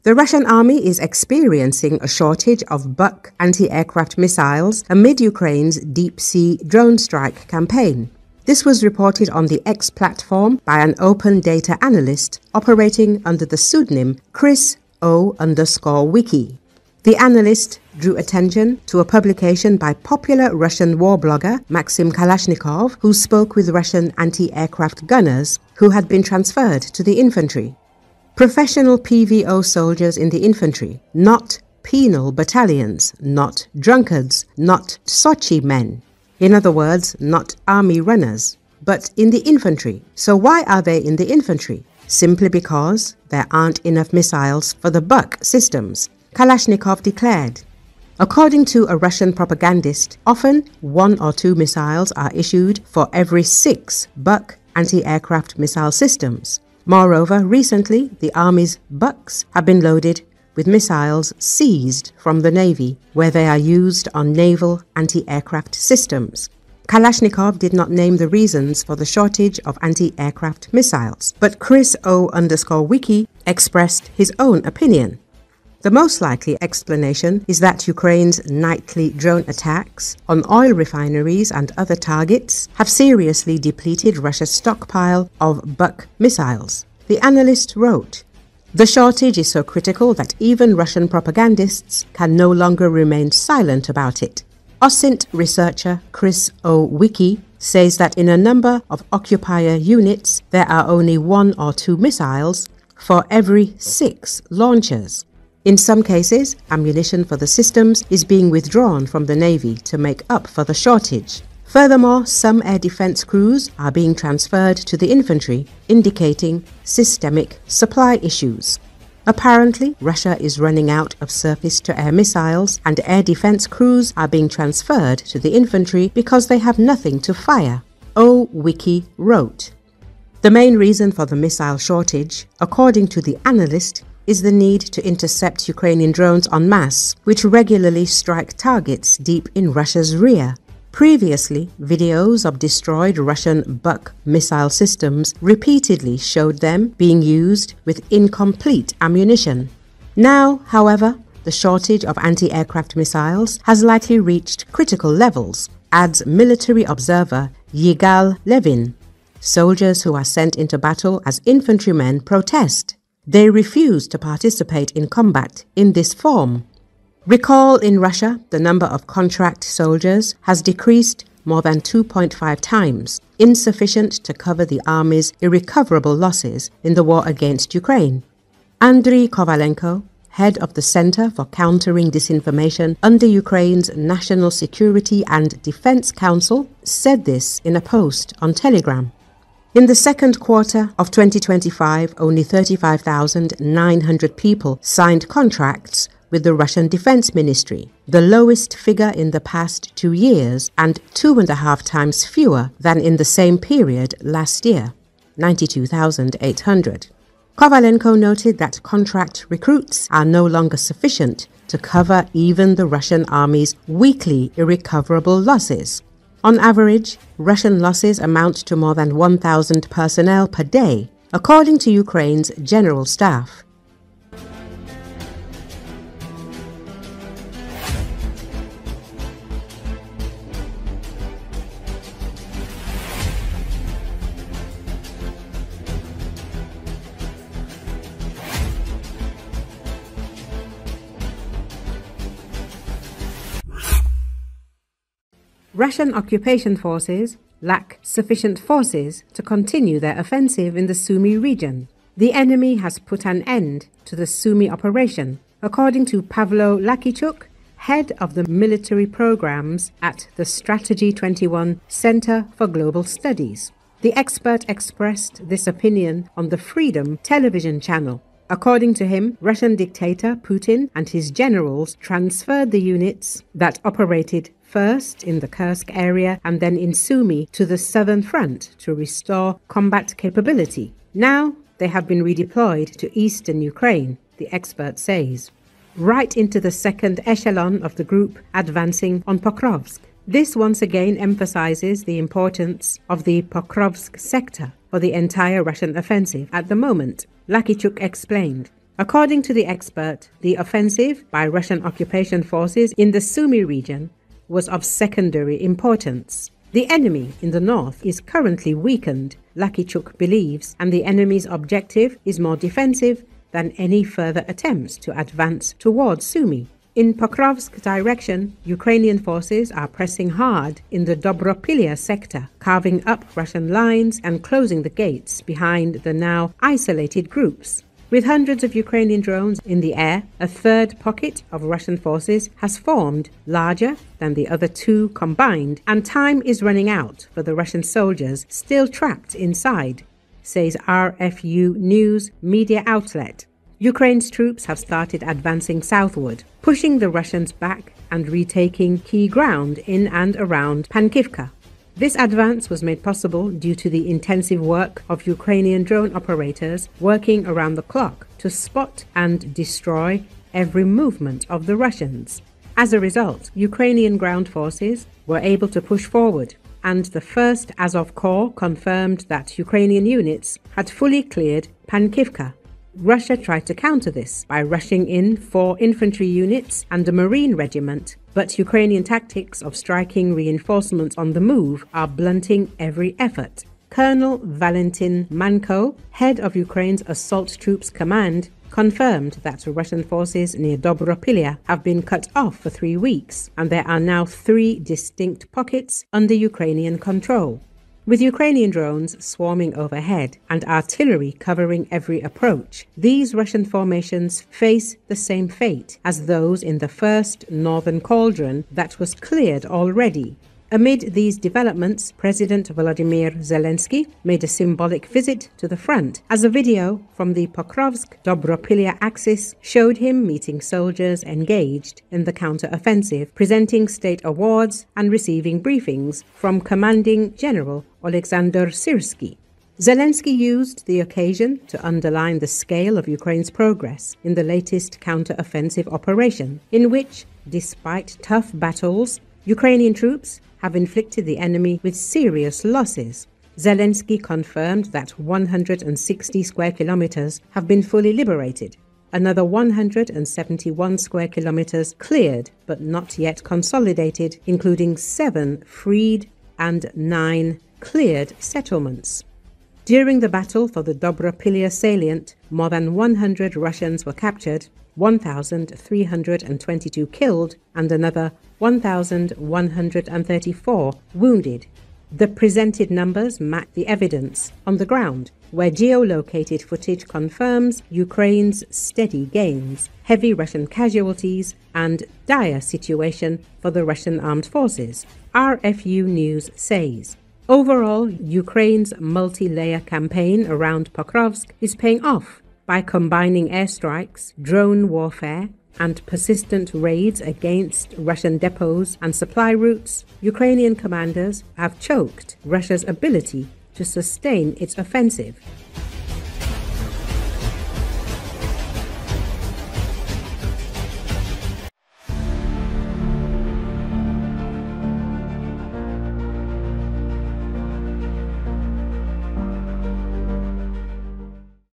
The Russian army is experiencing a shortage of Buk anti-aircraft missiles amid Ukraine's deep-sea drone strike campaign. This was reported on the X platform by an open data analyst operating under the pseudonym Chris O_wiki. The analyst drew attention to a publication by popular Russian war blogger Maxim Kalashnikov, who spoke with Russian anti-aircraft gunners who had been transferred to the infantry. Professional PVO soldiers in the infantry, not penal battalions, not drunkards, not Sochi men. In other words, not army runners, but in the infantry. So why are they in the infantry? Simply because there aren't enough missiles for the Buk systems, Kalashnikov declared. According to a Russian propagandist, often 1 or 2 missiles are issued for every 6 Buk anti-aircraft missile systems. Moreover, recently, the Army's Buks have been loaded with missiles seized from the Navy, where they are used on naval anti-aircraft systems. Kalashnikov did not name the reasons for the shortage of anti-aircraft missiles, but Chris O_wiki expressed his own opinion. The most likely explanation is that Ukraine's nightly drone attacks on oil refineries and other targets have seriously depleted Russia's stockpile of Buk missiles. The analyst wrote, "The shortage is so critical that even Russian propagandists can no longer remain silent about it." OSINT researcher Chris O_wiki says that in a number of occupier units there are only 1 or 2 missiles for every 6 launchers. In some cases, ammunition for the systems is being withdrawn from the Navy to make up for the shortage. Furthermore, some air defense crews are being transferred to the infantry, indicating systemic supply issues. Apparently, Russia is running out of surface-to-air missiles, and air defense crews are being transferred to the infantry because they have nothing to fire, O_wiki wrote. The main reason for the missile shortage, according to the analyst, is the need to intercept Ukrainian drones en masse, which regularly strike targets deep in Russia's rear. Previously, videos of destroyed Russian Buk missile systems repeatedly showed them being used with incomplete ammunition. Now, however, the shortage of anti-aircraft missiles has likely reached critical levels, adds military observer Yigal Levin. Soldiers who are sent into battle as infantrymen protest. They refuse to participate in combat in this form. Recall in Russia, the number of contract soldiers has decreased more than 2.5 times, insufficient to cover the army's irrecoverable losses in the war against Ukraine. Andriy Kovalenko, head of the Center for Countering Disinformation under Ukraine's National Security and Defense Council, said this in a post on Telegram. In the second quarter of 2025, only 35,900 people signed contracts with the Russian Defense Ministry, the lowest figure in the past 2 years and 2.5 times fewer than in the same period last year, 92,800. Kovalenko noted that contract recruits are no longer sufficient to cover even the Russian army's weekly irrecoverable losses. On average, Russian losses amount to more than 1,000 personnel per day, according to Ukraine's General Staff. Russian occupation forces lack sufficient forces to continue their offensive in the Sumy region. The enemy has put an end to the Sumy operation, according to Pavlo Lakichuk, head of the military programs at the Strategy 21 Center for Global Studies. The expert expressed this opinion on the Freedom television channel. According to him, Russian dictator Putin and his generals transferred the units that operated first in the Kursk area and then in Sumy to the southern front to restore combat capability. Now they have been redeployed to eastern Ukraine, the expert says, right into the second echelon of the group advancing on Pokrovsk. This once again emphasizes the importance of the Pokrovsk sector for the entire Russian offensive at the moment, Lakichuk explained. According to the expert, the offensive by Russian occupation forces in the Sumy region was of secondary importance. The enemy in the north is currently weakened, Lakichuk believes, and the enemy's objective is more defensive than any further attempts to advance towards Sumy. In Pokrovsk direction, Ukrainian forces are pressing hard in the Dobropilya sector, carving up Russian lines and closing the gates behind the now isolated groups. With hundreds of Ukrainian drones in the air, a third pocket of Russian forces has formed, larger than the other two combined, and time is running out for the Russian soldiers still trapped inside, says RFU News media outlet. Ukraine's troops have started advancing southward, pushing the Russians back and retaking key ground in and around Pankivka. This advance was made possible due to the intensive work of Ukrainian drone operators working around the clock to spot and destroy every movement of the Russians. As a result, Ukrainian ground forces were able to push forward, and the 1st Azov Corps confirmed that Ukrainian units had fully cleared Pankivka. Russia tried to counter this by rushing in 4 infantry units and a marine regiment, but Ukrainian tactics of striking reinforcements on the move are blunting every effort. Colonel Valentin Manko, head of Ukraine's Assault Troops Command, confirmed that Russian forces near Dobropilya have been cut off for 3 weeks, and there are now 3 distinct pockets under Ukrainian control. With Ukrainian drones swarming overhead and artillery covering every approach, these Russian formations face the same fate as those in the first northern cauldron that was cleared already. Amid these developments, President Volodymyr Zelenski made a symbolic visit to the front, as a video from the Pokrovsk-Dobropilya axis showed him meeting soldiers engaged in the counter-offensive, presenting state awards and receiving briefings from Commanding General Alexander Syrsky. Zelensky used the occasion to underline the scale of Ukraine's progress in the latest counter-offensive operation, in which, despite tough battles, Ukrainian troops have inflicted the enemy with serious losses. Zelensky confirmed that 160 square kilometers have been fully liberated, another 171 square kilometers cleared but not yet consolidated, including 7 freed and 9 cleared settlements. During the battle for the Dobropilya salient, more than 100 Russians were captured, 1,322 killed, and another 1,134 wounded. The presented numbers match the evidence on the ground, where geolocated footage confirms Ukraine's steady gains, heavy Russian casualties, and dire situation for the Russian armed forces, RFU News says. Overall, Ukraine's multi-layer campaign around Pokrovsk is paying off by combining airstrikes, drone warfare, and persistent raids against Russian depots and supply routes. Ukrainian commanders have choked Russia's ability to sustain its offensive.